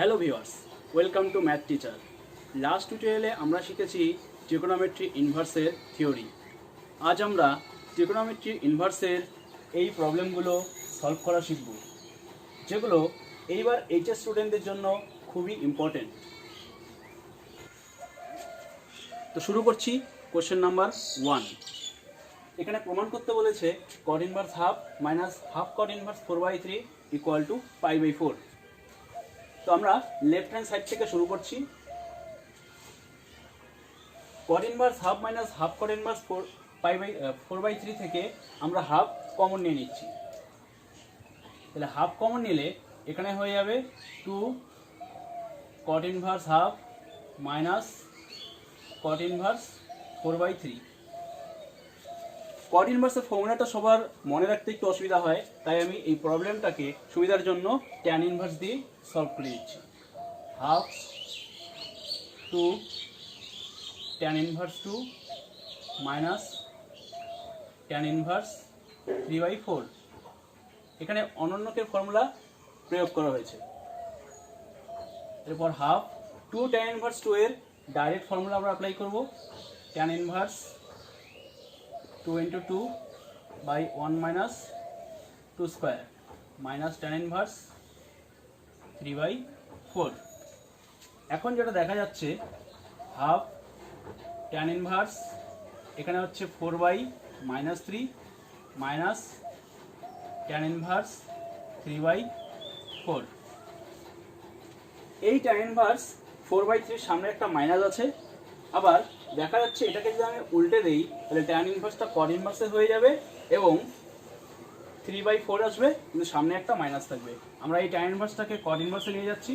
Hello viewers, welcome to math teacher. Last টিউটোরিয়ালে আমরা শিখেছি ট্রিগোনোমেট্রি ইনভার্সের থিওরি। আজ আমরা ট্রিগোনোমেট্রি ইনভার্সের এই প্রবলেমগুলো সলভ করা শিখব, যেগুলো এইবার এইচএস স্টুডেন্টদের জন্য খুবই ইম্পর্টেন্ট। তো শুরু করছি কোশ্চেন নাম্বার 1। এখানে প্রমাণ করতে বলেছে cot inverse half minus half cot inverse 4/3 equal to π/4। তো আমরা লেফট হ্যান্ড সাইড থেকে শুরু করছি। Cot inverse half minus half cot inverse 4/3 থেকে আমরা হাফ কমন নিয়ে নিচ্ছি। তাহলে হাফ কমন নিলে এখানে হয়ে যাবে 2 কট ইনভার্স হাফ মাইনাস কট ইনভার্স 4/3। কট ইনভার্সের ফর্মুলাটা সবার মনে রাখতে একটু অসুবিধা হয়, তাই আমি এই প্রবলেমটাকে সুবিধার জন্য ট্যান ইনভার্স দিয়ে সলভ করে দিচ্ছি। Half 2 tan inverse 2 minus tan inverse 3/4। এখানে অনন্যকের ফর্মুলা প্রয়োগ করা হয়েছে। এরপর হাফ 2 ট্যান ইনভার্স 2 এর ডাইরেক্ট ফর্মুলা আমরা অ্যাপ্লাই করব। Tan inverse 2 × 2 by 1 minus 2 square minus tan inverse 3/4। এখন যেটা দেখা যাচ্ছে হাফ tan inverse এখানে হচ্ছে 4/-3 মাইনাস tan inverse 3/4। এই tan inverse 4/3 সামনে একটা মাইনাস আছে, আবার দেখা যাচ্ছে এটাকে যদি আমি উল্টে দেই তাহলে ট্যান ইনভার্সটা কট ইনভার্সে হয়ে যাবে এবং 3/4 আসবে, কিন্তু সামনে একটা মাইনাস থাকবে। আমরা এই ট্যান ইনভার্সটাকে কট ইনভার্সে নিয়ে যাচ্ছি।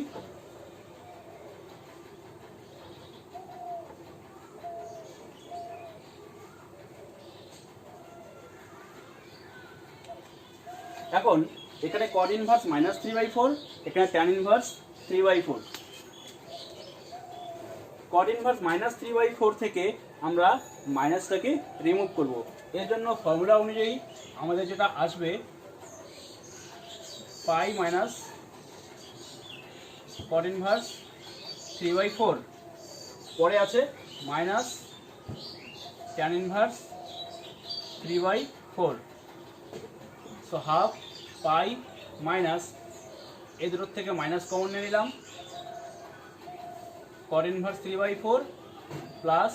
এখন এখানে কট ইনভার্স -3/4, এখানে ট্যান ইনভার্স 3/4। কট ইনভার্স -3/4 থেকে আমরা মাইনাসটাকে রিমুভ করব। এর জন্য ফর্মুলা অনুযায়ী আমাদের যেটা আসবে পাই মাইনাস কট ইনভার্স 3/4, পরে আছে minus tan inverse 3/4। So half pi minus এই দুটোর থেকে মাইনাস কমন নিয়ে নিলাম, cot inverse 3/4 plus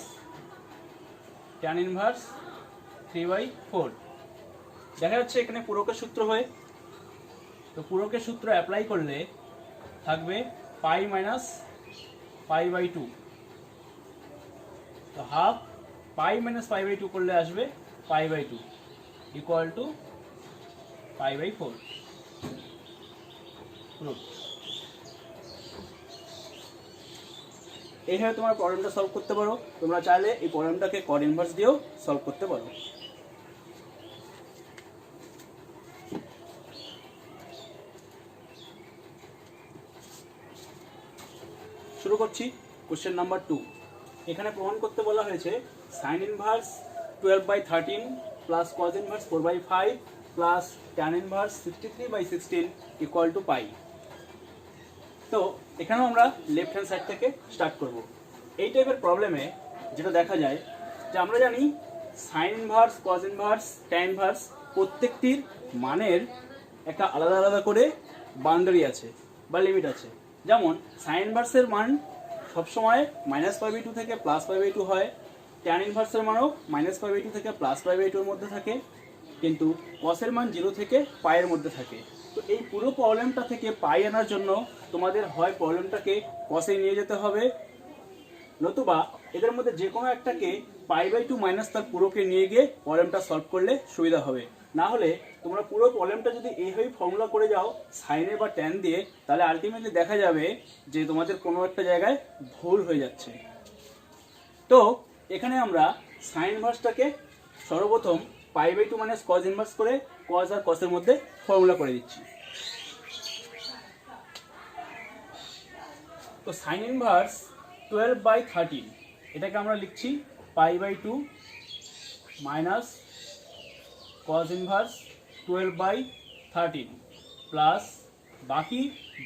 tan inverse 3/4। দেখা যাচ্ছে এখানে পূরকের সূত্র হয়, তো পূরকের সূত্র অ্যাপ্লাই করলে থাকবে পাই মাইনাস π/2। তো হাফ পাই মাইনাস π/2 করলে আসবে π/2 ইকুয়াল টু π/4। এইভাবে তোমরা প্রবলেমটা সলভ করতে পারো। তোমরা চাইলে এই প্রবলেমটাকে কট ইনভার্স দিয়েও সলভ করতে পারো। শুরু করছি কোশ্চেন নাম্বার 2। এখানে প্রমাণ করতে বলা হয়েছে sine inverse 12/13 plus cos inverse 4/5 plus tan inverse 63/16 equal to pi. তো এখানেও আমরা লেফট হ্যান্ড সাইড থেকে স্টার্ট করব। এই টাইপের প্রবলেমে যেটা দেখা যায় যে আমরা জানি sign inverse, cos inverse, tan inverse প্রত্যেকটির মানের একটা আলাদা আলাদা করে বাউন্ডারি আছে বা লিমিট আছে। যেমন সাইন ইনভার্সের মান সবসময় -π/2 থেকে +π/2 হয়, ট্যান ইনভার্সের মানও -π/2 থেকে +π/2 এর মধ্যে থাকে, কিন্তু কসের মান 0 থেকে পায়ের মধ্যে থাকে। তো এই পুরো প্রবলেমটা থেকে পাই আনার জন্য তোমাদের হয় প্রবলেমটাকে কসে নিয়ে যেতে হবে, নতুবা এদের মধ্যে যে কোনো একটাকে π/2 মাইনাস তার পুরোকে নিয়ে গিয়ে প্রবলেমটা সলভ করলে সুবিধা হবে। না হলে তোমরা পুরো প্রবলেমটা যদি এইভাবেই ফর্মুলা করে যাও সাইনে বা ট্যান দিয়ে, তাহলে আলটিমেটলি দেখা যাবে যে তোমাদের কোনো একটা জায়গায় ভুল হয়ে যাচ্ছে। তো এখানে আমরা সাইন ইনভার্সটাকে সর্বপ্রথম π/2 মাইনাস কজ ইনভার্স করে কজ আর কসের মধ্যে ফর্মুলা করে দিচ্ছি। তো সাইন ইনভার্স 12/13 এটাকে আমরা লিখছি π/2 মাইনাস কজ ইনভার্স 12/13 প্লাস বাকি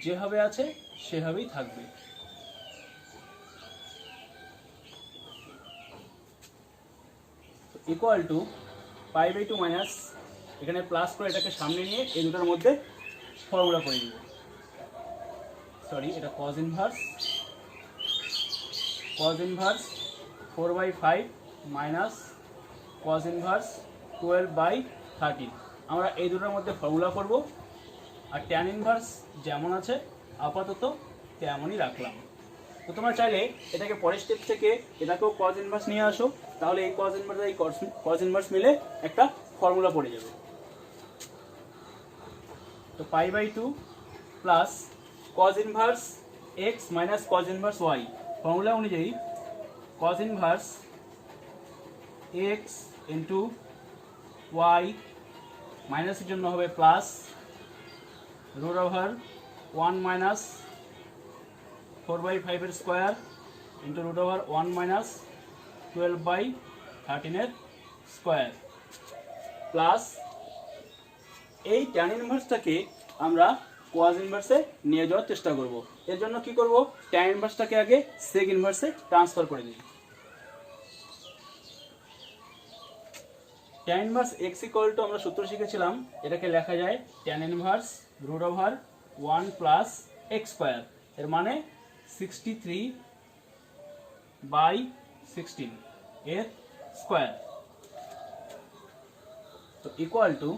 যেভাবে আছে সেভাবেই থাকবে। Equal to pi by two minus, এখানে প্লাস করে এটাকে সামনে নিয়ে এই দুটোর মধ্যে ফর্মুলা করে দিব। সরি, এটা cause inverse 4/5 minus cos inverse 12/13। আমরা এই দুটোর মধ্যে ফর্মুলা করব, আর ট্যান ইনভার্স যেমন আছে আপাতত তেমনই রাখলাম। তো তোমরা চাইলে এটাকে পরের স্টেপ থেকে এটাকেও কজ ইনভার্স নিয়ে আসো, তাহলে এই কজ ইনভার্স এই কজ ইনভার্স মিলে একটা ফর্মুলা পড়ে যাবে। তো pi by two plus cos inverse x minus cos inverse y, formula অনুযায়ী cos inverse x into y, মাইনাসের জন্য হবে প্লাস, রুট ওভার 1 মাইনাস 4/5 এর square into root over 1 minus 12/13 এর স্কোয়ার, প্লাস এই ট্যান ইনভার্সটাকে আমরা কোয়াজ ইনভার্সে নিয়ে যাওয়ার চেষ্টা করব। এর জন্য কি করব, ট্যান ইনভার্সটাকে আগে সেক ইনভার্সে ট্রান্সফার করে দিই। Tan inverse x equal to আমরা সূত্র শিখেছিলাম, এটাকে লেখা যায় tan inverse root over 1 plus x square, এর মানে 63/16 এর স্কোয়ার। তো equal to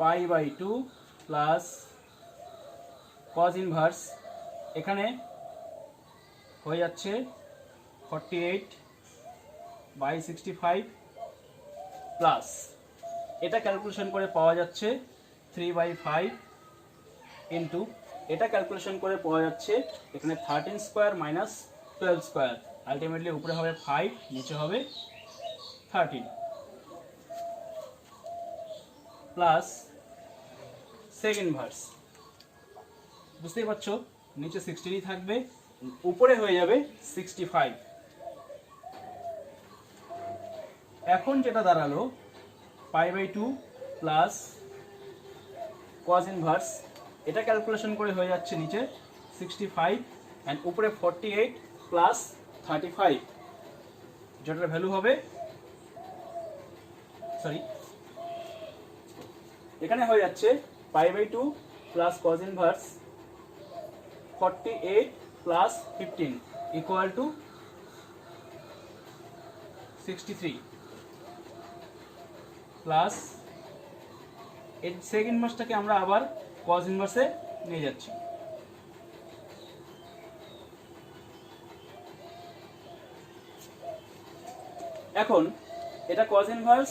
pi by two plus cos inverse, এখানে হয়ে যাচ্ছে 48/65 প্লাস এটা ক্যালকুলেশন করে পাওয়া যাচ্ছে 3/5 ইন্টু এটা ক্যালকুলেশন করে পাওয়া যাচ্ছে এখানে 13 স্কোয়ার মাইনাস 12 স্কোয়ার, আলটিমেটলি উপরে হবে 5, নিচে হবে 13 প্লাস সেক ইনভার্স, বুঝতেই পারছো নিচে 16 থাকবে, উপরে হয়ে যাবে 65। এখন যেটা দাঁড়ালো pi by two plus cos inverse, এটা ক্যালকুলেশন করে হয়ে যাচ্ছে নিচে 65 অ্যান্ড উপরে 48 প্লাস 35, যেটার ভ্যালু হবে, সরি এখানে হয়ে যাচ্ছে pi by two plus cos inverse 48 plus 15 equal to 63 plus এর সেক ইনভার্সটাকে আমরা আবার কজ ইনভার্সে নিয়ে যাচ্ছি। এখন এটা কজ ইনভার্স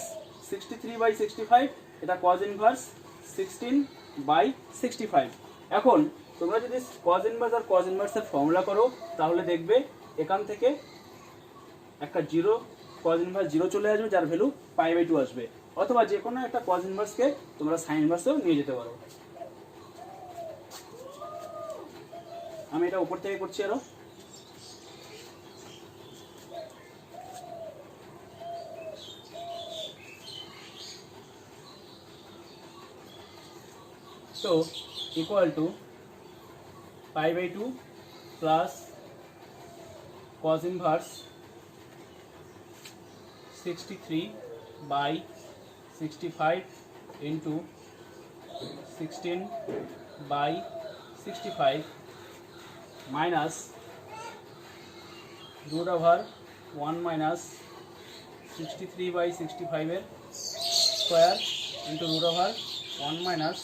63/65, এটা কজ ইনভার্স 16/65। এখন তোমরা যদি কজ ইনভার্স আর কজ ইনভার্সের ফর্মুলা করো তাহলে দেখবে এখান থেকে একটা জিরো, কজ ইনভার্স জিরো চলে আসবে, যার ভ্যালু পাই বাই টু আসবে, অথবা যে কোনো একটা কজ ইনভার্সকে তোমরা সাইন ইনভার্সেও নিয়ে যেতে পারো। আমি এটা উপর থেকে করছি আরো। তো equal to pi by two plus cos inverse 63/65 into 16/65 minus root over 1 minus 63/65 এর square into root over 1 minus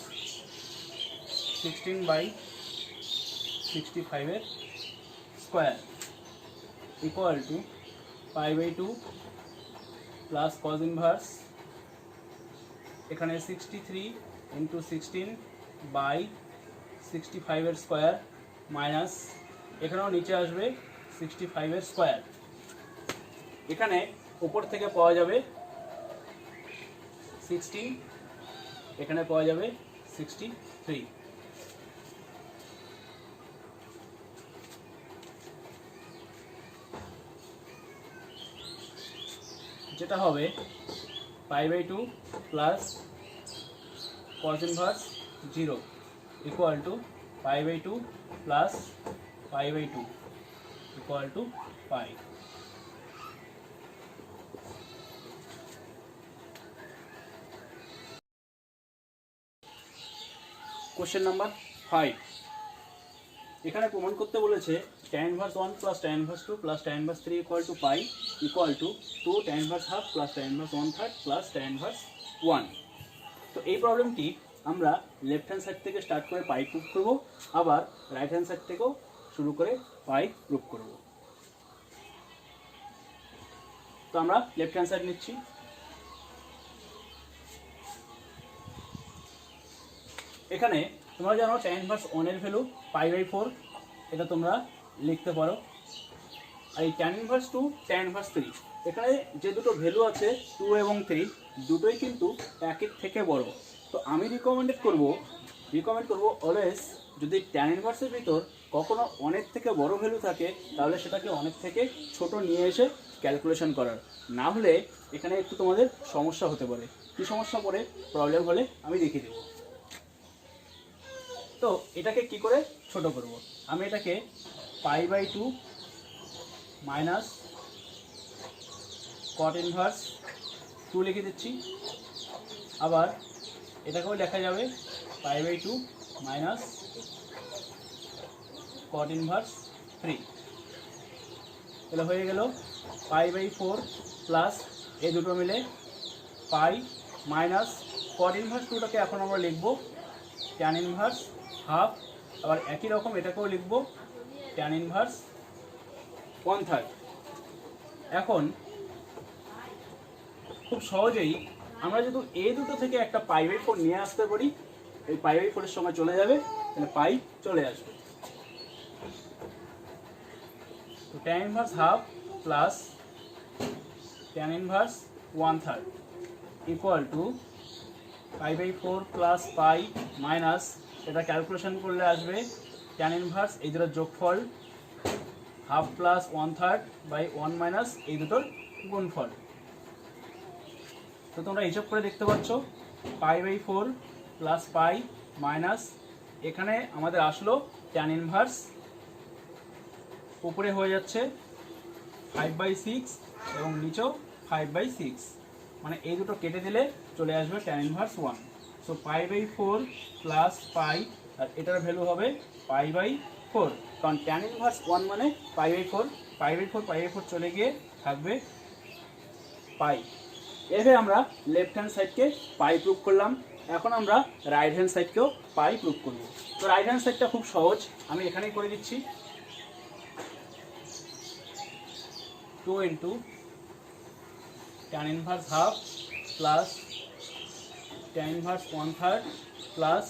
16/65 এর square equal to pi by two plus cos inverse, এখানে 63 ইন্টু 16/65 এর স্কোয়ার মাইনাস এখানেও নিচে আসবে 65 এর স্কোয়ার, এখানে উপর থেকে পাওয়া যাবে 60, এখানে পাওয়া যাবে 63। যেটা হবে pi by two plus cos inverse 0 equal to pi by two plus pi/2 equal to pi. Question number 5, এখানে প্রমাণ করতে বলেছে tan inverse 1 plus tan inverse 2 plus tan inverse 3 equal to pi equal to 2 tan inverse half plus tan inverse 1/3 plus tan inverse 1. তো এই প্রবলেমটি আমরা left hand side থেকে start করে পাই proof করব, আবার রাইট হ্যান্ড সাইড থেকেও শুরু করে পাই প্রুফ করব। তো আমরা লেফট হ্যান্ড সাইড নিচ্ছি। এখানে তোমরা জানো tan inverse 1 এর ভ্যালু pi/4, এটা তোমরা লিখতে পারো। আর এই tan inverse 2 tan inverse 3, এখানে যে দুটো ভ্যালু আছে 2 এবং 3 দুটোই কিন্তু একের থেকে বড়। তো আমি রিকমেন্ড করব অলওয়েজ যদি tan inverse এর ভিতর কখনো অনেক থেকে বড় ভ্যালু থাকে তাহলে সেটাকে অনেক থেকে ছোট নিয়ে এসে ক্যালকুলেশন করার, না হলে এখানে একটু তোমাদের সমস্যা হতে পারে। কী সমস্যা পড়ে প্রবলেম হলে আমি দেখিয়ে দেবো। তো এটাকে কি করে ছোট করব, আমি এটাকে pi/2 মাইনাস cot inverse 2 লিখে দিচ্ছি। আবার এটাকেও লেখা যাবে pi/2 মাইনাস cot inverse 3। তাহলে হয়ে গেল pi/4 প্লাস এই দুটো মিলে পাই মাইনাস cot inverse 2টাকে এখন আমরা লিখব tan inverse হাফ, আবার একই রকম এটাকেও লিখব tan inverse 1/3। এখন খুব সহজেই আমরা যদি এই দুটো থেকে একটা pi/4 নিয়ে আসতে পারি, এই pi/4 এর সময় চলে যাবে, তাহলে পাই চলে আসবে। তো tan inverse half plus tan inverse 1/3 equal to pi/4 plus pi minus, এটা ক্যালকুলেশন করলে আসবে tan inverse এই দুটোর যোগফল হাফ প্লাস 1/3 বাই 1 মাইনাস এই দুটোর গুণফল। তো তোমরা হিসাব করে দেখতে পাচ্ছ pi/4 প্লাস পাই মাইনাস এখানে আমাদের আসলো tan inverse, উপরে হয়ে যাচ্ছে 5/6 এবং নিচেও 5/6, মানে এই দুটো কেটে দিলে চলে আসবে tan inverse 1। So pi/4 plus pi, আর এটার ভ্যালু হবে pi/4, কারণ tan inverse 1 মানে pi/4 চলে গিয়ে থাকবে পাই। এভাবে আমরা লেফট হ্যান্ড সাইডকে পাই প্রুফ করলাম। এখন আমরা রাইট হ্যান্ড সাইডকেও পাই প্রুফ করব। তো রাইট হ্যান্ড সাইডটা খুব সহজ, আমি এখানেই করে দিচ্ছি। 2 into tan inverse half plus tan inverse 1/3 plus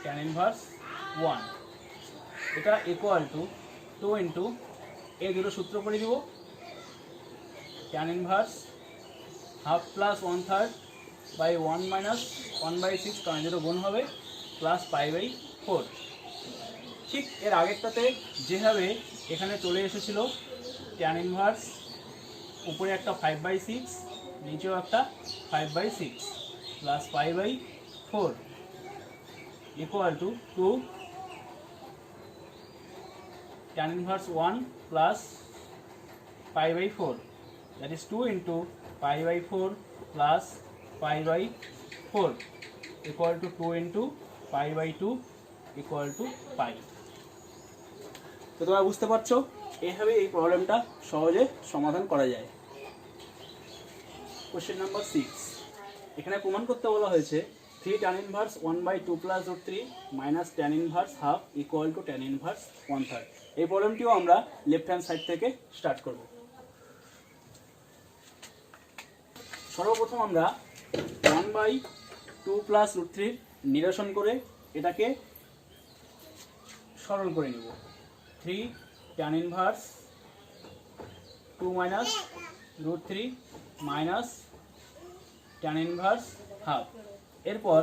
tan inverse 1, এটা ইকুয়াল টু 2 ইন্টু এই দুটো সূত্র করে দিব, tan inverse half plus 1/3 by 1 minus 1/6, কারণ দুটো গুণ হবে, প্লাস pi/4। ঠিক এর আগেরটাতে যেভাবে এখানে চলে এসেছিল tan inverse উপরে একটা 5/6 নিচেও একটা 5/6 plus pi/4 equal to 2 tan inverse 1 plus pi/4, that is 2 into pi/4 plus pi/4 equal to 2 into pi/2 equal to pi। তো তোমরা বুঝতে পারছো এইভাবে এই প্রবলেমটা সহজে সমাধান করা যায়। কোশ্চেন নাম্বার 6, এখানে প্রমাণ করতে বলা হয়েছে 3 tan inverse 1/2 plus √3 minus tan inverse half equal to tan inverse 1/3। এই প্রবলেমটিও আমরা লেফট হ্যান্ড সাইড থেকে স্টার্ট করব। সর্বপ্রথম আমরা 1/2 plus √3 নিরসন করে এটাকে সরল করে নিব। 3 tan inverse 2 minus √3 minus tan inverse half. এরপর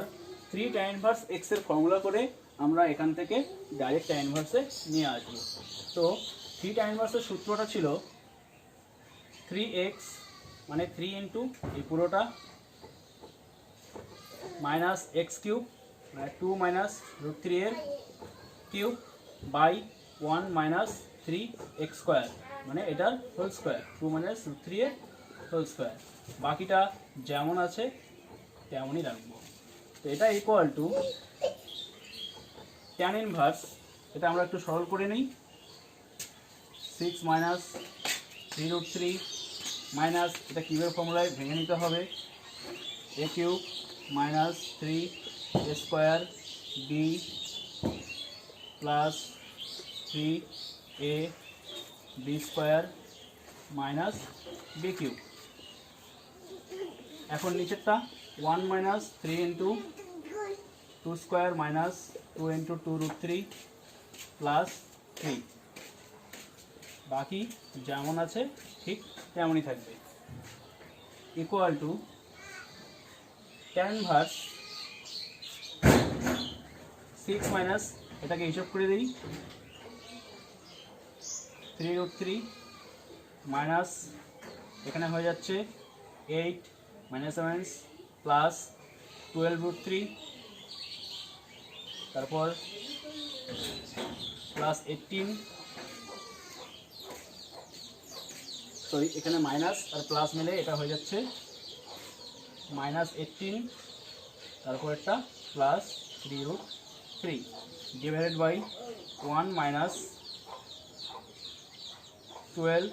3 tan inverse x এর ফর্মুলা করে আমরা এখান থেকে ডাইরেক্ট tan inverse নিয়ে আসবো। তো 3 tan inverse এর সূত্রটা ছিল 3x মানে 3 ইন্টু এই পুরোটা মাইনাস x কিউব, মানে 2 মাইনাস √3 এর cube by 1 minus 3x square, মানে এটার হোল স্কোয়ার, 2 মাইনাস রুট 3 এর হোল স্কোয়ার। বাকিটা যেমন আছে তেমনই রাখবো। তো এটা ইকুয়াল টু ট্যান ইনভার্স, এটা আমরা একটু সরল করে নিই, 6 মাইনাস 3 রুট 3 মাইনাস, এটা কিউবের ফর্মুলায় ভেঙে নিতে হবে, a cube minus 3 a square b plus 3 a b square minus b cube. এখন নিচেরটা 1 minus 3 into 2 square minus 2 into 2 root 3 plus 3, বাকি যেমন আছে ঠিক তেমনই থাকবে, equal to tan inverse 6 minus, এটাকে হিসাব করে দিই, 3 রুট 3 মাইনাস, এখানে হয়ে যাচ্ছে 8 মাইনাস 7 প্লাস 12 রুট 3, তারপর প্লাস 18, সরি এখানে মাইনাস আর প্লাস মিলে এটা হয়ে যাচ্ছে মাইনাস 18, তারপর একটা plus 3 root 3 divided by 1 minus 12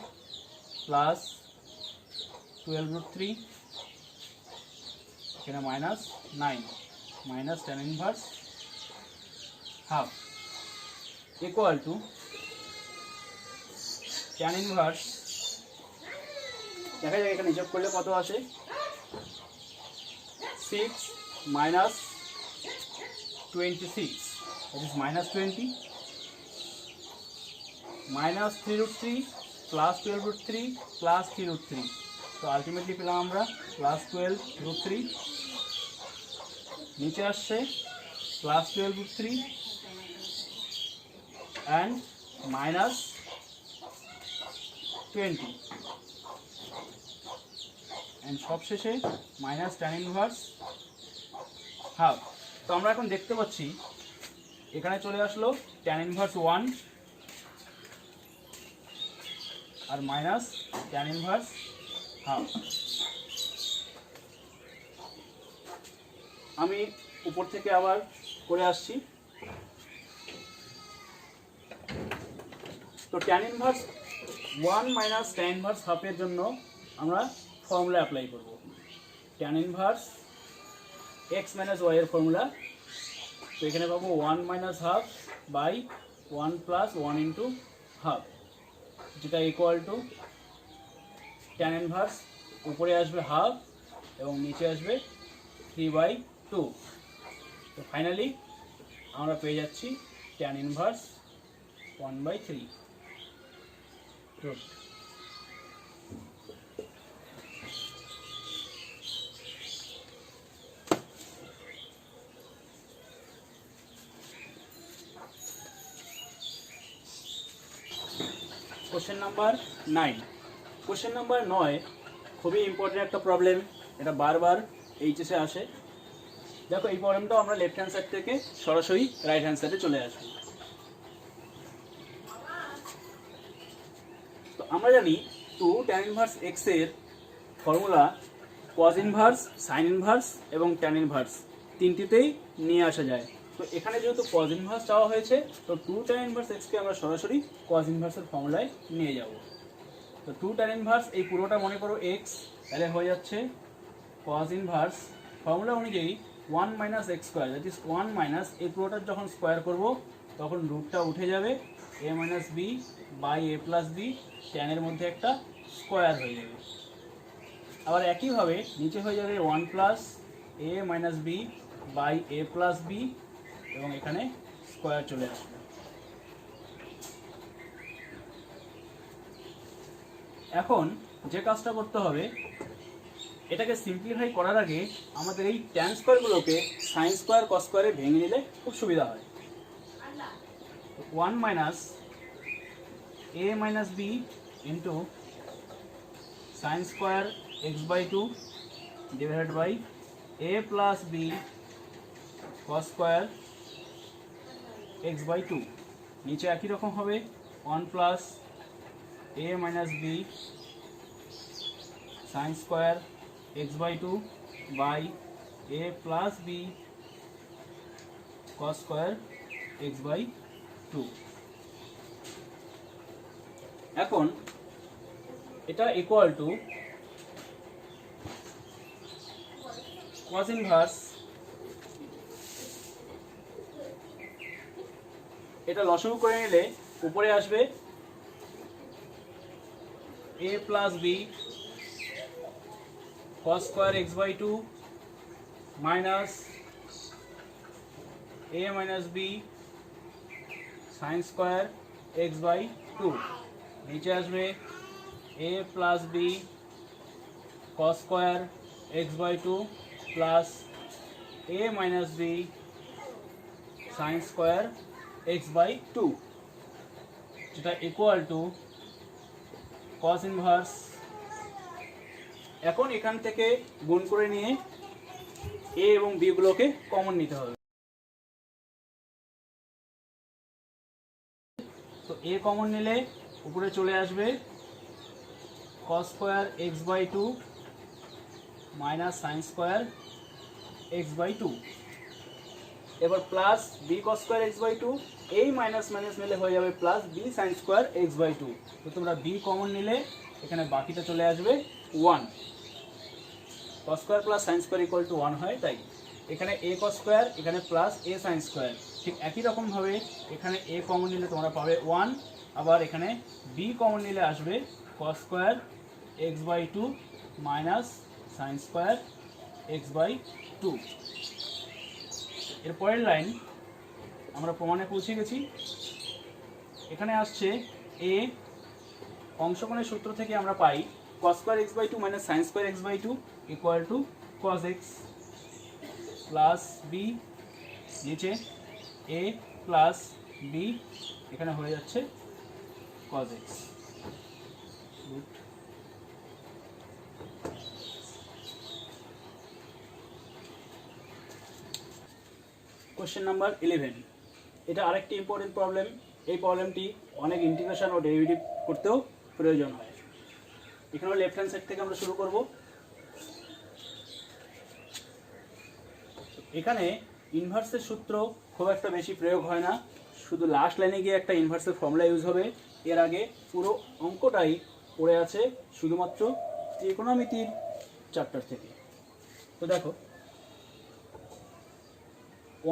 plus 12 root 3, এখানে minus 9 minus tan inverse half, equal to tan inverse, দেখা যাক এখানে হিসাব করলে কত আসে, 6 minus 26, that is minus 20, minus 3 root 3 plus 12 root 3 plus 3 root 3, তো আলটিমেটলি পেলাম আমরা প্লাস 12 রুট 3, নিচে আসছে plus 12 root 3 and minus 20 and সবশেষে মাইনাস ট্যান ইনভার্স হাফ। তো আমরা এখন দেখতে পাচ্ছি এখানে চলে আসলো ট্যান ইনভার্স 1 আর মাইনাস ট্যান ইনভার্স হাফ। আমি উপর থেকে আবার করে আসছি। তো tan inverse 1 minus tan inverse হাফের জন্য আমরা ফর্মুলা অ্যাপ্লাই করব। Tan inverse x minus y এর ফর্মুলা, তো এখানে পাবো 1 minus half by 1 plus 1 into half, যেটা ইকুয়াল টু ট্যান ইনভার্স উপরে আসবে হাফ এবং নিচে আসবে 3/2। তো ফাইনালি আমরা পেয়ে যাচ্ছি tan inverse 1/3 root. Question number 9, question number 9 খুবই ইম্পর্টেন্ট একটা প্রবলেম, এটা বারবার এইচএসে আসে। দেখো এই প্রবলেমটাও আমরা লেফট হ্যান্ড সাইড থেকে সরাসরি রাইট হ্যান্ড সাইডে চলে আসবো। তো আমরা জানি 2 ট্যান ইনভার্স এক্স এর formula cos inverse, sign inverse এবং ট্যান ইনভার্স তিনটিতেই নিয়ে আসা যায়। তো এখানে যেহেতু কজ ইনভার্স চাওয়া হয়েছে, তো 2 ট্যান ইনভার্স এক্সকে আমরা সরাসরি কজ ইনভার্সের ফর্মুলায় নিয়ে যাব। তো 2 ট্যান ইনভার্স এই পুরোটা মনে করো এক্স, তাহলে হয়ে যাচ্ছে কজ ইনভার্স ফর্মুলা অনুযায়ী 1 minus x square, that is 1 minus এই পুরোটার যখন স্কোয়ার করব তখন রুটটা উঠে যাবে, a minus b by a plus b, ট্যানের মধ্যে একটা স্কোয়ার হয়ে যাবে। আবার একইভাবে নিচে হয়ে যাবে 1 plus a minus b by a plus b এবং এখানে স্কোয়ার চলে আসবে। এখন যে কাজটা করতে হবে, এটাকে সিম্পলিফাই করার আগে আমাদের এই ট্যান স্কোয়ারগুলোকে সাইন স্কোয়ার কস স্কোয়ারে ভেঙে নিলে খুব সুবিধা হয়। 1 minus a minus b into sine square x/2 divided by a plus b cos square x/2, নিচে একই রকম হবে 1 plus a minus b sine square x by two by a plus b cos square x by two. এখন এটা equal to cos inverse, এটা লসাগু করে নিলে উপরে আসবে a plus b cos square x by two minus a minus b sine square x by two. নিচে আসবে a plus b cos square x by two plus a minus b sine square x by two, যেটা equal to cos inverse. এখন এখান থেকে গুণ করে নিয়ে a এবং b গুলোকে কমন নিতে হবে। তো a কমন নিলে উপরে চলে আসবে cos square x by two minus sine square x by two. এবার plus b cos square x by two, এই মাইনাস মাইনাস নিলে হয়ে যাবে plus b sine square x by two. তো তোমরা বি কমন নিলে এখানে বাকিটা চলে আসবে 1। Cos square plus sine square equal to 1 হয়, তাই এখানে এ কস স্কোয়ার, এখানে প্লাস এ সাইন স্কোয়ার। ঠিক একই রকমভাবে এখানে এ কমন নিলে তোমরা পাবে 1, আবার এখানে বি কমন নিলে আসবে cos square x by two minus sine square x by two. এর পরের লাইন আমরা প্রমাণে পৌঁছে গেছি। এখানে আসছে এ, অংশকোণের সূত্র থেকে আমরা পাই cos square x by two minus sine square x by two equal to cos x plus b, নিচে এ প্লাস বি, এখানে হয়ে যাচ্ছে cos এক্স। কোশ্চেন নাম্বার 11, এটা আরেকটি ইম্পর্টেন্ট প্রবলেম। এই প্রবলেমটি অনেক ইন্টিগ্রেশন ও ডেরিভেটিভ করতেও প্রয়োজন হয়। এখানে লেফট হ্যান্ড সাইড থেকে আমরা শুরু করব। এখানে ইনভার্সের সূত্র খুব একটা বেশি প্রয়োগ হয় না, শুধু লাস্ট লাইনে গিয়ে একটা ইনভার্সের ফর্মুলা ইউজ হবে। এর আগে পুরো অঙ্কটাই পড়ে আছে শুধুমাত্র ত্রিকোণমিতির চ্যাপ্টার থেকে। তো দেখো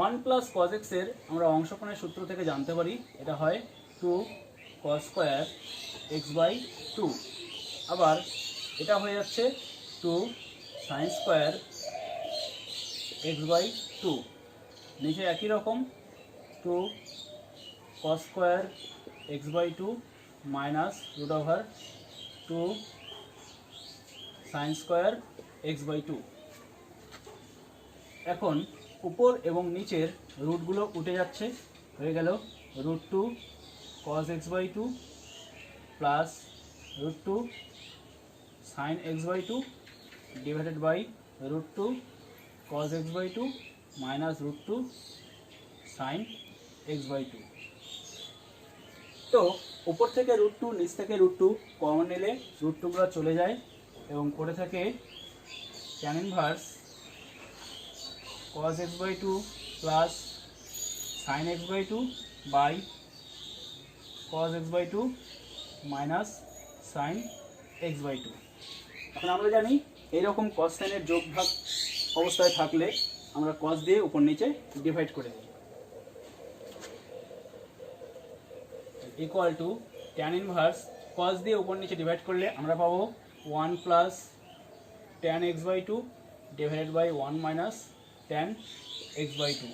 1 প্লাস cos x এর আমরা অংশকোণের সূত্র থেকে জানতে পারি এটা হয় 2 cos square x by two, আবার এটা হয়ে যাচ্ছে 2 sine square x by two. নিচে একই রকম 2 cos square x by two minus root over 2 sine square x by two. এখন উপর এবং নিচের রুটগুলো উঠে যাচ্ছে, হয়ে গেল root two cos x by two plus root two sine x by two divided by root two cos x by two minus root two sine x by two. তো উপর থেকে রুট টু, নিচ থেকে রুট টু কমন নিলে root টুগুলো চলে যায় এবং পড়ে থাকে tan inverse cos x by 2 plus sin x by 2 by cos x by 2 minus sin x by 2। এখন আমরা জানি এইরকম cos sin এর যোগ ভাগ অবস্থায় থাকলে আমরা cos দিয়ে উপর নিচে ডিভাইড করে দিই, equal to tan inverse cos দিয়ে উপর নিচে ডিভাইড করলে আমরা পাবো 1 plus tan x by 2 divided by 1 minus tan x by 2।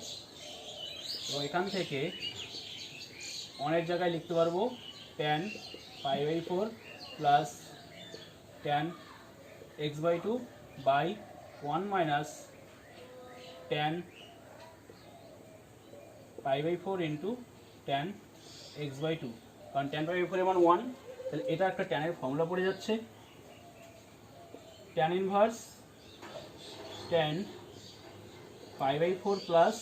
এবং এখান থেকে অনেক জায়গায় লিখতে পারবো tan pi by 4 প্লাস tan x by 2 by 1 minus tan pi by 4 into tan x by 2, কারণ tan pi by 4 এর মান 1, তাহলে এটা একটা tan এর ফর্মুলা পড়ে যাচ্ছে tan inverse tan pi by 4 plus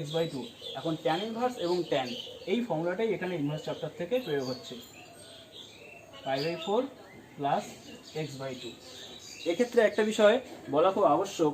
x by 2। এখন tan ইনভার্স এবং tan এই ফর্মুলাটাই এখানে ইনভার্স চ্যাপ্টার থেকে প্রয়োগ হচ্ছে, π/4 প্লাস x/2। এক্ষেত্রে একটা বিষয় বলা খুব আবশ্যক,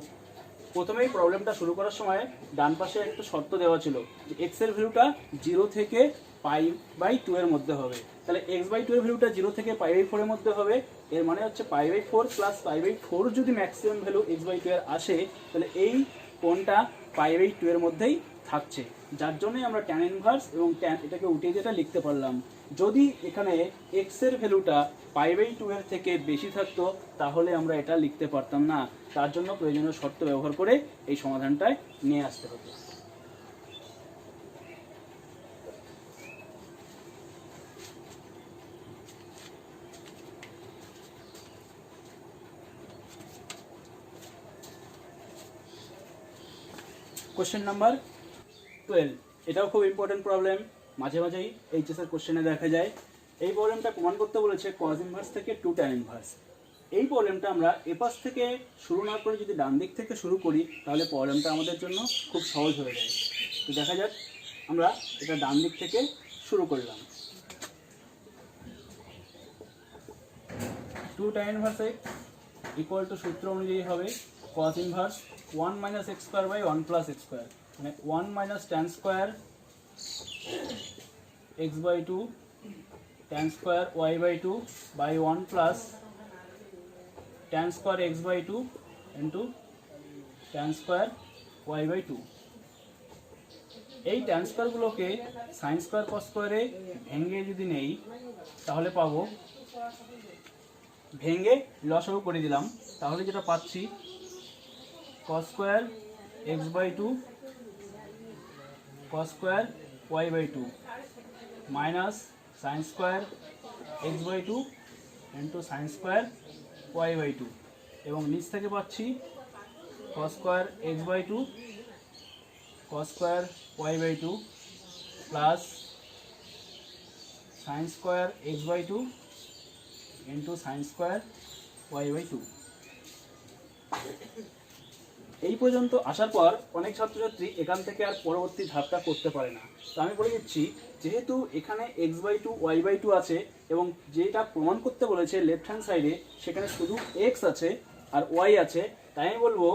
প্রথমেই প্রবলেমটা শুরু করার সময় ডান পাশে একটা শর্ত দেওয়া ছিল যে এক্স এর ভ্যালুটা 0 থেকে π/2 এর মধ্যে হবে। তাহলে x/2 এর ভ্যালুটা 0 থেকে π/4 এর মধ্যে হবে, এর মানে হচ্ছে π/4 প্লাস π/4 যদি ম্যাক্সিমাম ভ্যালু x/2 এর আসে, তাহলে এই কোণটা π/2 এর মধ্যেই থাকছে, যার জন্যই আমরা ট্যান ইনভার্স এবং ট্যান এটাকে উঠিয়ে যেটা লিখতে পারলাম। যদি এখানে x এর ভ্যালুটা π/2 এর থেকে বেশি থাকতো তাহলে আমরা এটা লিখতে পারতাম না, তার জন্য প্রয়োজনীয় শর্ত ব্যবহার করে এই সমাধানটায় নিয়ে আসতে হতো। কোশ্চেন নাম্বার 12, এটাও খুব ইম্পর্টেন্ট প্রবলেম, মাঝে মাঝেই এইচএস এর কোশ্চেনে দেখা যায়। এই প্রবলেমটা প্রমাণ করতে বলেছে কজ ইনভার্স থেকে 2 ট্যান ইনভার্স। এই প্রবলেমটা আমরা এপাশ থেকে শুরু না করে যদি ডান দিক থেকে শুরু করি তাহলে প্রবলেমটা আমাদের জন্য খুব সহজ হয়ে যায়। তো দেখা যাক, আমরা এটা ডান দিক থেকে শুরু করলাম। 2 tan inverse x equal to সূত্র অনুযায়ী হবে cos inverse 1 minus x square by 1 plus x square, মানে 1 minus tan square x/2 tan square y/2 by 1 plus tan square x/2 into tan square y/2। এই ট্যান স্কোয়ারগুলোকে sine square cos স্কোয়ারে ভেঙে যদি নেই তাহলে পাবো, ভেঙে লসাগু করে দিলাম, তাহলে যেটা পাচ্ছি cos square x/2 cos square y/2 minus sine square x/2 into sine square y/2, এবং নিচ থেকে পাচ্ছি cos square x/2 cos square y/2 plus sine square x/2 into sine square y/2। এই পর্যন্ত আসার পর অনেক ছাত্রছাত্রী এখান থেকে আর পরবর্তী ধাপটা করতে পারে না। তো আমি বলে দিচ্ছি, যেহেতু এখানে x/2 y/2 আছে এবং যেটা প্রমাণ করতে বলেছে লেফট হ্যান্ড সাইডে সেখানে শুধু x আছে আর y আছে, তাই আমি বলবো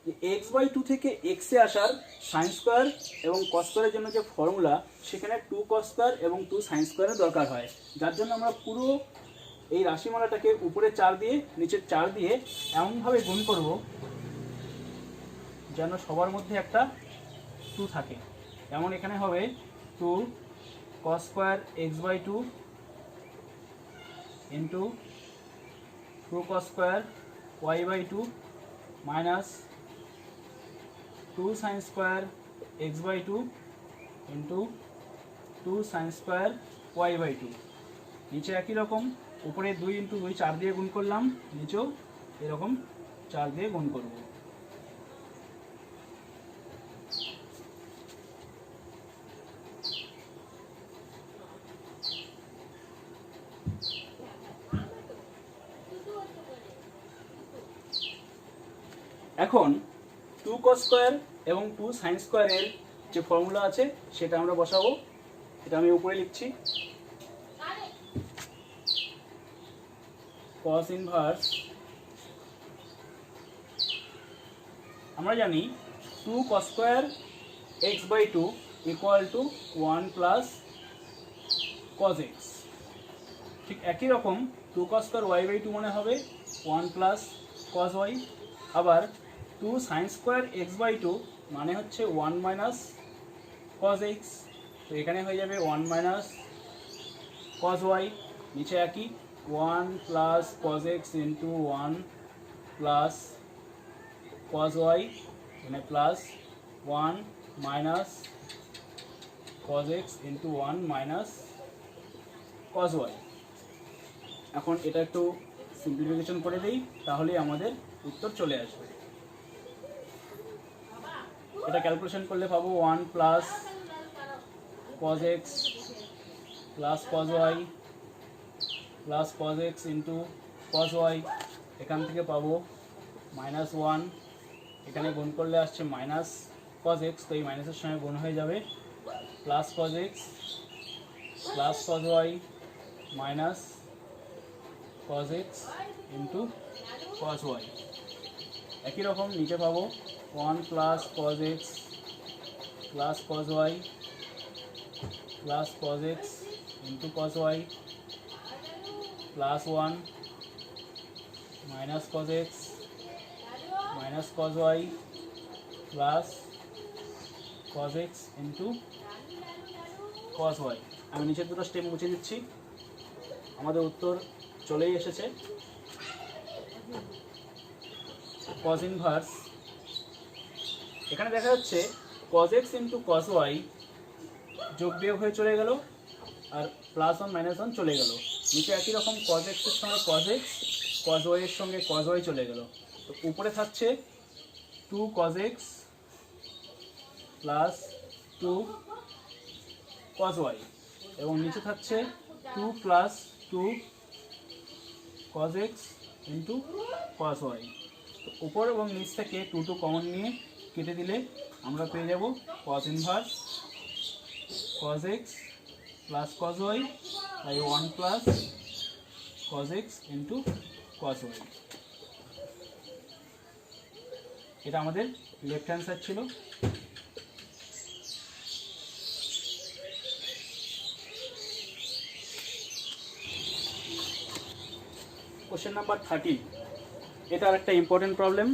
যে x/2 থেকে x এ আসার সাইন স্কোয়ার এবং কস স্কোয়ারের জন্য যে ফর্মুলা সেখানে 2 cos স্কোয়ার এবং 2 সাইন স্কোয়ারের দরকার হয়, যার জন্য আমরা পুরো এই রাশিমালাটাকে উপরে 4 দিয়ে নিচে 4 দিয়ে এমনভাবে গুণ করব যেন সবার মধ্যে একটা 2 থাকে। যেমন এখানে হবে 2 cos square x/2 into 2 cos square y/2 minus 2 sine square x/2 into 2 sine square y/2। নিচে একই রকম, উপরে 2 ইন্টু 2 4 দিয়ে গুণ করলাম, নিচেও এরকম 4 দিয়ে গুণ করব। এখন 2 cos স্কোয়ার এবং 2 সাইন স্কোয়ারের যে ফর্মুলা আছে সেটা আমরা বসাবো। এটা আমি উপরে লিখছি, cos ইনভার্স, আমরা জানি 2 cos square x/2 equal to 1 plus cos x। ঠিক একই রকম 2 cos স্কোয়ার y/2 মনে হবে 1 প্লাস cos y, আবার 2 সাইন স্কোয়ার x/2 মানে হচ্ছে 1 মাইনাস cos x, তো এখানে হয়ে যাবে 1 মাইনাস cos y, নিচে একই 1 plus cos x into 1 plus cos y, মানে plus 1 minus cos x into 1 minus cos y। এখন এটা একটু সিম্পলিফিকেশন করে দিই, তাহলেই আমাদের উত্তর চলে আসবে। এটা ক্যালকুলেশন করলে পাবো 1 plus cos x plus cos y plus cos x into cos y, এখান থেকে পাবো -1, এখানে গুণ করলে আসছে মাইনাস cos x, তো এই মাইনাসের সঙ্গে গুণ হয়ে যাবে plus cos x plus cos y minus cos x into cos y. একই রকম নিচে পাবো 1 plus cos x plus cos y plus cos x into cos y plus 1 minus cos x minus cos y plus cos x into cos y. আমি নিচের দুটো step মুছে দিচ্ছি, আমাদের উত্তর চলেই এসেছে। কজ ইনভার্স, এখানে দেখা যাচ্ছে cos x into cos y যোগ বিয়োগ হয়ে চলে গেল, আর প্লাস 1 মাইনাস 1 চলে গেল। নিচে একই রকম কজ এক্সের সঙ্গে কজ এক্স, কজ ওয়াই এর সঙ্গে কজ ওয়াই চলে গেল। তো উপরে থাকছে 2 cos x plus 2 cos y, এবং নিচে থাকছে 2 plus 2 cos x into cos y. তো উপর এবং নিচ থেকে 2 কমন নিয়ে কেটে দিলে আমরা পেয়ে যাব cos inverse cos x plus cos y by 1 plus cos x into cos y. এটা আমাদের লেফট অ্যান্সার ছিল। কোশ্চেন নাম্বার 13, এটা আরেকটা ইম্পর্টেন্ট প্রবলেম।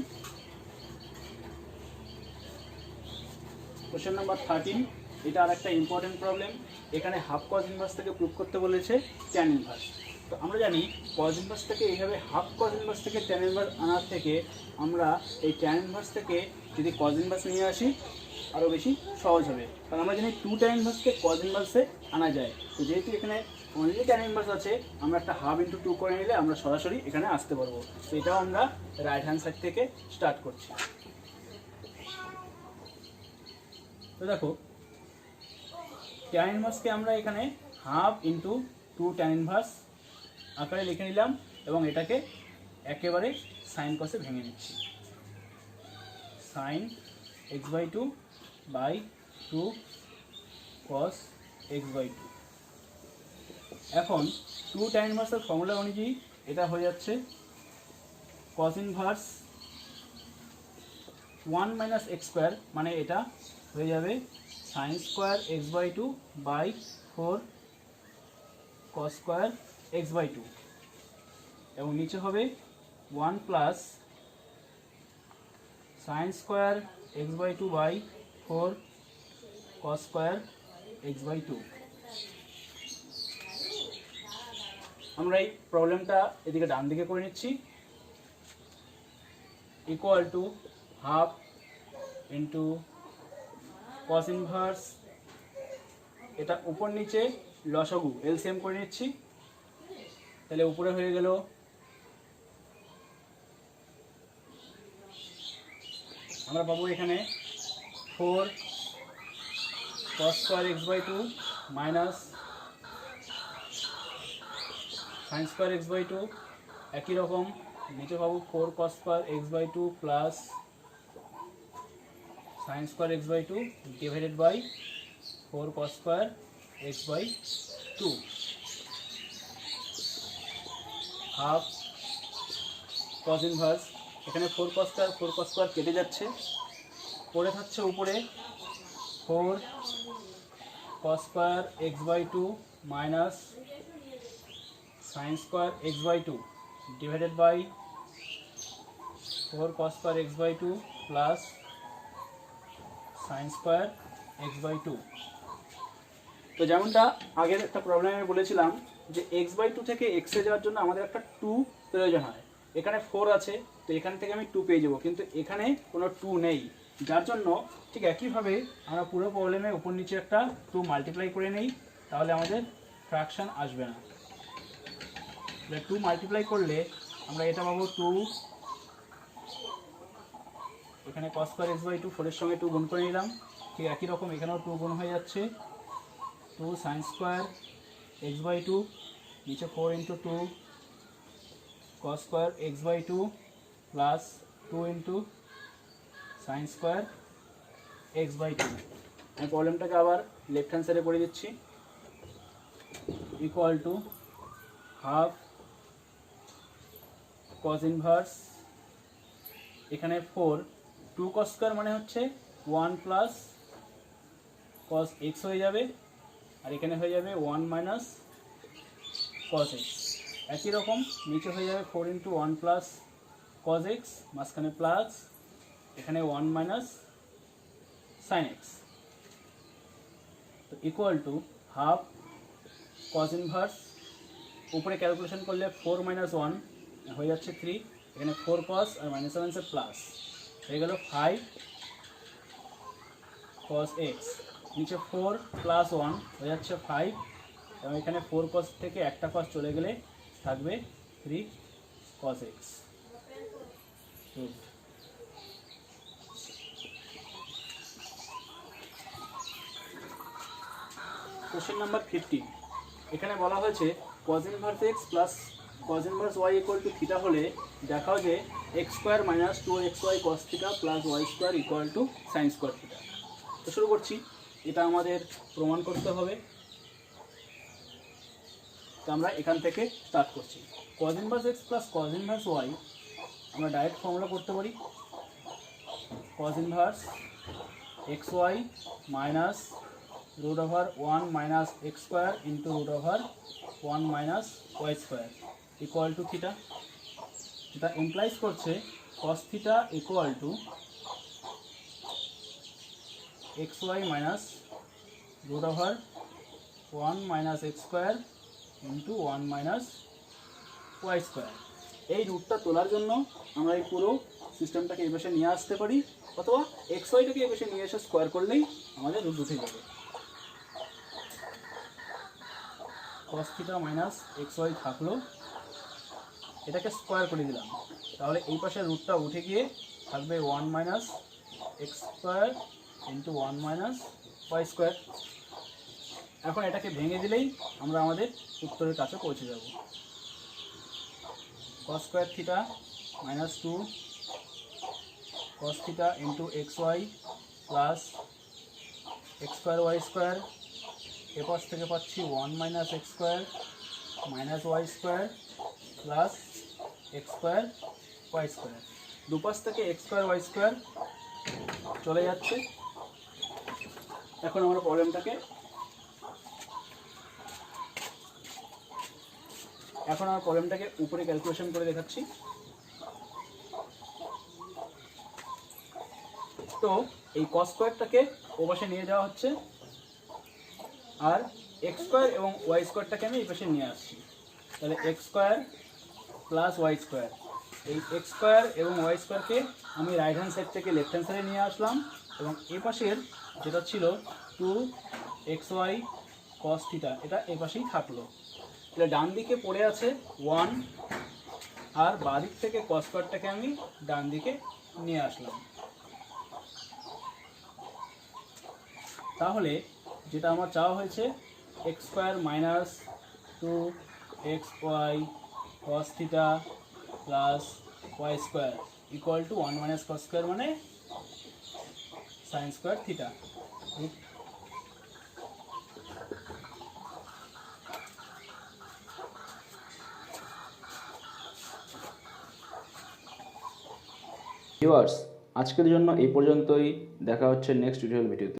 কোশ্চেন নাম্বার 13, এটা আরেকটা ইম্পর্টেন্ট প্রবলেম। এখানে হাফ কজ ইনভার্স থেকে প্রুভ করতে বলেছে ট্যান ইনভার্স। তো আমরা জানি কজ ইনভার্স থেকে এইভাবে হাফ কজ ইনভার্স থেকে ট্যান ইনভার্স আনার থেকে আমরা এই ট্যান ইনভার্স থেকে যদি কজ ইনভার্স নিয়ে আসি আরও বেশি সহজ হবে, কারণ আমরা জানি 2 ট্যান ইনভার্সকে কজ ইনভার্সে আনা যায়। তো যেহেতু এখানে অনলি ট্যান ইনভার্স আছে, আমরা একটা হাফ ইন্টু 2 করে নিলে আমরা সরাসরি এখানে আসতে পারবো। তো এটাও আমরা রাইট হ্যান্ড সাইড থেকে স্টার্ট করছি। তো দেখো ট্যান ইনভার্সকে আমরা এখানে হাফ ইন্টু 2 ট্যান ইনভার্স আকারে লিখে নিলাম, এবং এটাকে একেবারে সাইন কসে ভেঙে নিচ্ছি। Sine x by 2 by 2 cos x by 2। এখন 2 ট্যান ইনভার্সের ফর্মুলা অনুযায়ী এটা হয়ে যাচ্ছে cos inverse 1 minus x square, মানে এটা হয়ে যাবে sine square x by 2 by 4 cos square x by 2, এবং নিচে হবে 1 plus sine square x by 2 by 4 cos square x by 2। আমরা এই প্রবলেমটা এদিকে ডান দিকে করে নিচ্ছি। Equal to half into cos inverse, এটা উপর নিচে লসাগু এলসিএম করে নিচ্ছি, তাহলে উপরে হয়ে গেল আমরা পাবো এখানে 4 cos square x by 2 minus sine square x by 2, একই রকম নিচে পাবো 4 cos square x by 2 plus sine square x by 2 divided by 4 cos square x by 2, half cos inverse. এখানে 4 cos স্কোয়ার কেটে যাচ্ছে, পড়ে থাকছে উপরে 4 cos square x by 2 minus sine square x by 2 divided by 4 cos square x by 2 plus sine square x by 2। তো যেমনটা আগের একটা প্রবলেমে বলেছিলাম যে এক্স বাই 2 থেকে এক্সে যাওয়ার জন্য আমাদের একটা 2 প্রয়োজন হয়। এখানে 4 আছে, তো এখান থেকে আমি 2 পেয়ে যাবো, কিন্তু এখানে কোনো 2 নেই, যার জন্য ঠিক একইভাবে আমরা পুরো প্রবলেমে উপর নিচে একটা 2 মাল্টিপ্লাই করে নেই, তাহলে আমাদের ফ্র্যাকশন আসবে না। 2 মাল্টিপ্লাই করলে আমরা এটা পাবো 2, এখানে cos স্কয়ার x বাই 2 4 এর সঙ্গে 2 গুণ করে নিলাম, ঠিক একই রকম এখানেও 2 গুণ হয়ে যাচ্ছে, 2 sin স্কয়ার x বাই 2 নিচে 4 into 2 cos square x by 2 plus 2 into sin square x by 2। আমি প্রবলেমটাকে আবার লেফট হ্যান্ড সাইডে করে দিচ্ছি, equal to half cos inverse, এখানে 4 2 কস স্কোয়ার মানে হচ্ছে 1 প্লাস কস এক্স হয়ে যাবে, আর এখানে হয়ে যাবে 1 মাইনাস কস এক্স। একই রকম নিচে হয়ে যাবে 4 ইন্টু 1 প্লাস কজ এক্স, মাঝখানে প্লাস, এখানে 1 মাইনাস সাইন এক্স, তো equal to half cos inverse, উপরে ক্যালকুলেশন করলে 4 মাইনাস 1 হয়ে যাচ্ছে 3, এখানে 4 কস আর মাইনাস সেভেন্সের প্লাস হয়ে গেল 5 কস এক্স, নিচে 4 প্লাস 1 হয়ে যাচ্ছে 5, এবং এখানে 4 কস থেকে একটা কস চলে গেলে থাকবে 3 কস এক্স। কোশ্চেন নাম্বার 15, এখানে বলা হয়েছে cos inverse x plus cos inverse y equal to theta হলে দেখাও যে x square minus 2xy cos theta plus y square equal to sine square theta. তো শুরু করছি, এটা আমাদের প্রমাণ করতে হবে, তো আমরা এখান থেকে স্টার্ট করছি। Cos inverse x plus cos inverse y আমরা ডাইরেক্ট ফর্মুলা করতে পারি, cos inverse x y minus root over 1 minus x square into root over 1 minus y square equal to theta, এটা implies করছে cos theta equal to xy minus root over 1 minus x square into 1 minus y square। এই রুটটা তোলার জন্য আমরা এই পুরো সিস্টেমটাকে এই পাশে নিয়ে আসতে পারি, অথবা xyটাকে এই পাশে নিয়ে এসে স্কোয়ার করলেই আমাদের রুট উঠে যাবে। cos theta minus x y থাকলো, এটাকে স্কোয়ার করে দিলাম, তাহলে এই পাশে রুটটা উঠে গিয়ে থাকবে 1 minus x square into 1 minus y square. এখন এটাকে ভেঙে দিলেই আমরা আমাদের উত্তরের কাছে পৌঁছে যাব। cos square theta minus 2 cos theta into x y plus x square y square, এপাশ থেকে পাচ্ছি 1 minus x square minus y square plus x square y square, দুপাশ থেকে এক্স স্কোয়ার ওয়াই স্কোয়ার চলে যাচ্ছে। এখন আমরা প্রবলেমটাকে উপরে ক্যালকুলেশন করে দেখাচ্ছি। তো এই কস স্কোয়ারটাকে ওপাশে নিয়ে যাওয়া হচ্ছে, আর এক্স স্কোয়ার এবং ওয়াই স্কোয়ারটাকে আমি এই পাশে নিয়ে আসছি, তাহলে x square plus y square, এই এক্স স্কোয়ার এবং ওয়াই স্কোয়ারকে আমি রাইট হ্যান্ড সাইড থেকে লেফট হ্যান্ড সাইডে নিয়ে আসলাম, এবং এই পাশের যেটা ছিল 2xy cos থিটা এটা এই পাশেই থাকলো, তাহলে ডান দিকে পড়ে আছে 1, আর বাঁ দিক থেকে cos স্কোয়ারটাকে আমি ডান দিকে নিয়ে আসলাম। তাহলে যেটা আমার চাওয়া হয়েছে x square minus 2xy cos theta plus y square equal to 1 minus cos square মানে সাইন স্কোয়ার থিটা। ভিউয়ার্স, আজকের জন্য এই পর্যন্তই, দেখা হচ্ছে নেক্সট টিউটোরিয়াল ভিডিওতে।